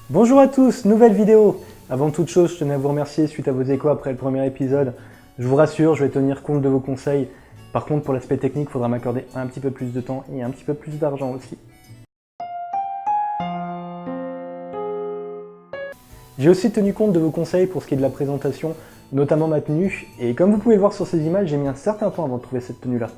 Bonjour à tous, nouvelle vidéo. Avant toute chose, je tenais à vous remercier suite à vos échos après le premier épisode. Je vous rassure, je vais tenir compte de vos conseils. Par contre, pour l'aspect technique, il faudra m'accorder un petit peu plus de temps et un petit peu plus d'argent aussi. J'ai aussi tenu compte de vos conseils pour ce qui est de la présentation, notamment ma tenue. Et comme vous pouvez le voir sur ces images, j'ai mis un certain temps avant de trouver cette tenue-là.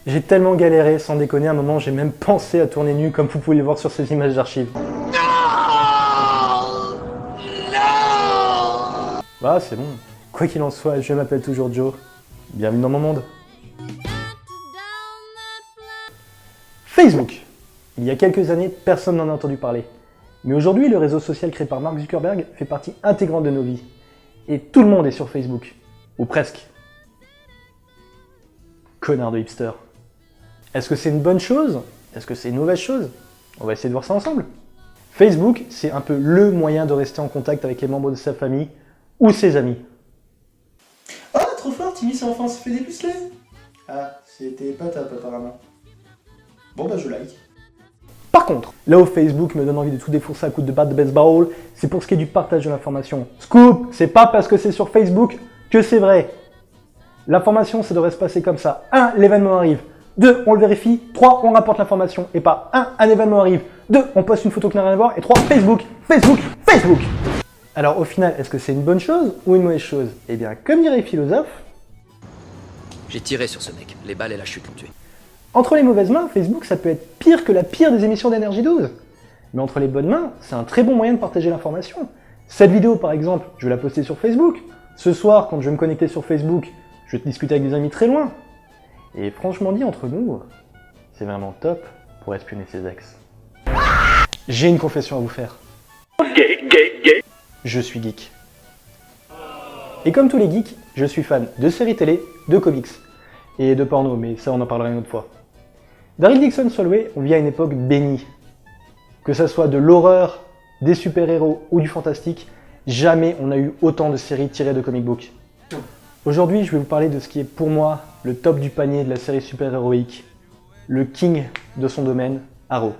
J'ai tellement galéré, sans déconner, à un moment j'ai même pensé à tourner nu comme vous pouvez le voir sur ces images d'archives. Bah c'est bon. Quoi qu'il en soit, je m'appelle toujours Joe. Bienvenue dans mon monde. Facebook. Il y a quelques années, personne n'en a entendu parler. Mais aujourd'hui, le réseau social créé par Mark Zuckerberg fait partie intégrante de nos vies. Et tout le monde est sur Facebook. Ou presque. Connard de hipster. Est-ce que c'est une bonne chose? Est-ce que c'est une mauvaise chose? On va essayer de voir ça ensemble. Facebook, c'est un peu le moyen de rester en contact avec les membres de sa famille ou ses amis. Oh, trop fort, Timmy, c'est enfin, ça fait des pucelets. Ah, c'était pas top apparemment. Bon bah je like. Par contre, là où Facebook me donne envie de tout défoncer à coups de batte de baseball, c'est pour ce qui est du partage de l'information. Scoop, c'est pas parce que c'est sur Facebook que c'est vrai. L'information, ça devrait se passer comme ça. 1. L'événement arrive. 2. On le vérifie. 3. On rapporte l'information. Et pas 1. Un événement arrive. 2. On poste une photo qui n'a rien à voir. Et 3. Facebook, Facebook, Facebook. Alors au final, est-ce que c'est une bonne chose ou une mauvaise chose? Eh bien, comme dirait les philosophes, j'ai tiré sur ce mec. Les balles et la chute l'ont tué. entre les mauvaises mains, Facebook, ça peut être pire que la pire des émissions d'énergie 12. Mais entre les bonnes mains, c'est un très bon moyen de partager l'information. Cette vidéo, par exemple, je vais la poster sur Facebook. Ce soir, quand je vais me connecter sur Facebook, je vais discuter avec des amis très loin. Et franchement dit, entre nous, c'est vraiment top pour espionner ses ex. J'ai une confession à vous faire. Je suis geek. Et comme tous les geeks, je suis fan de séries télé, de comics et de porno, mais ça on en parlera une autre fois. Daryl Dixon Solway, on vit à une époque bénie. Que ça soit de l'horreur, des super-héros ou du fantastique, jamais on a eu autant de séries tirées de comic books. Aujourd'hui, je vais vous parler de ce qui est pour moi le top du panier de la série super-héroïque, le king de son domaine, Arrow.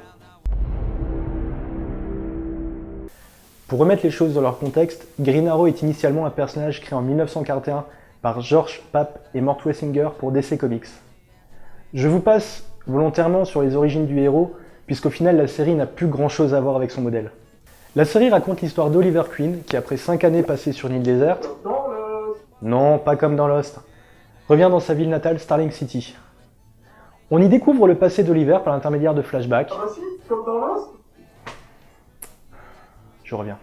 Pour remettre les choses dans leur contexte, Green Arrow est initialement un personnage créé en 1941 par George Papp et Mort Wessinger pour DC Comics. Je vous passe volontairement sur les origines du héros, puisqu'au final la série n'a plus grand chose à voir avec son modèle. La série raconte l'histoire d'Oliver Queen, qui après 5 années passées sur une île déserte, non, pas comme dans Lost, revient dans sa ville natale Starling City. On y découvre le passé d'Oliver par l'intermédiaire de flashbacks. Ah si, comme dans Lost. Je reviens.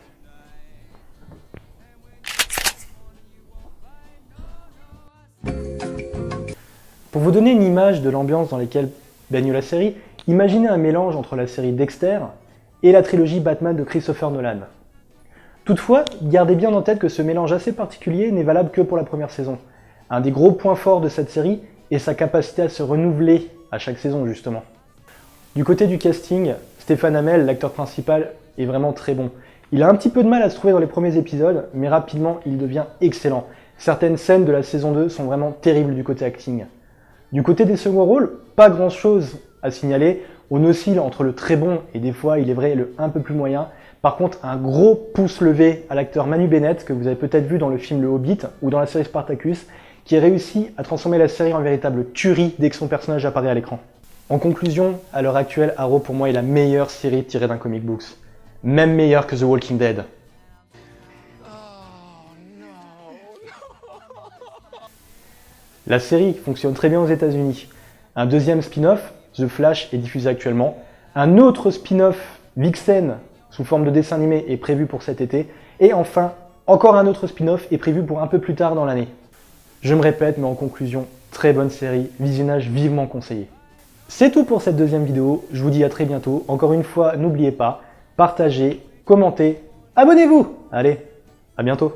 Pour vous donner une image de l'ambiance dans laquelle baigne la série, imaginez un mélange entre la série Dexter et la trilogie Batman de Christopher Nolan. Toutefois, gardez bien en tête que ce mélange assez particulier n'est valable que pour la première saison. Un des gros points forts de cette série est sa capacité à se renouveler à chaque saison justement. Du côté du casting, Stephen Amell, l'acteur principal, est vraiment très bon. Il a un petit peu de mal à se trouver dans les premiers épisodes, mais rapidement il devient excellent. Certaines scènes de la saison 2 sont vraiment terribles du côté acting. Du côté des seconds rôles, pas grand chose à signaler. On oscille entre le très bon et des fois, il est vrai, le un peu plus moyen. Par contre, un gros pouce levé à l'acteur Manu Bennett, que vous avez peut-être vu dans le film Le Hobbit ou dans la série Spartacus, qui a réussi à transformer la série en véritable tuerie dès que son personnage apparaît à l'écran. En conclusion, à l'heure actuelle, Arrow pour moi est la meilleure série tirée d'un comic books. Même meilleure que The Walking Dead. La série fonctionne très bien aux États-Unis. Un deuxième spin-off, The Flash, est diffusé actuellement. Un autre spin-off, Vixen, sous forme de dessin animé, est prévu pour cet été. Et enfin, encore un autre spin-off est prévu pour un peu plus tard dans l'année. Je me répète, mais en conclusion, très bonne série, visionnage vivement conseillé. C'est tout pour cette deuxième vidéo, je vous dis à très bientôt. Encore une fois, n'oubliez pas, partagez, commentez, abonnez-vous. Allez, à bientôt.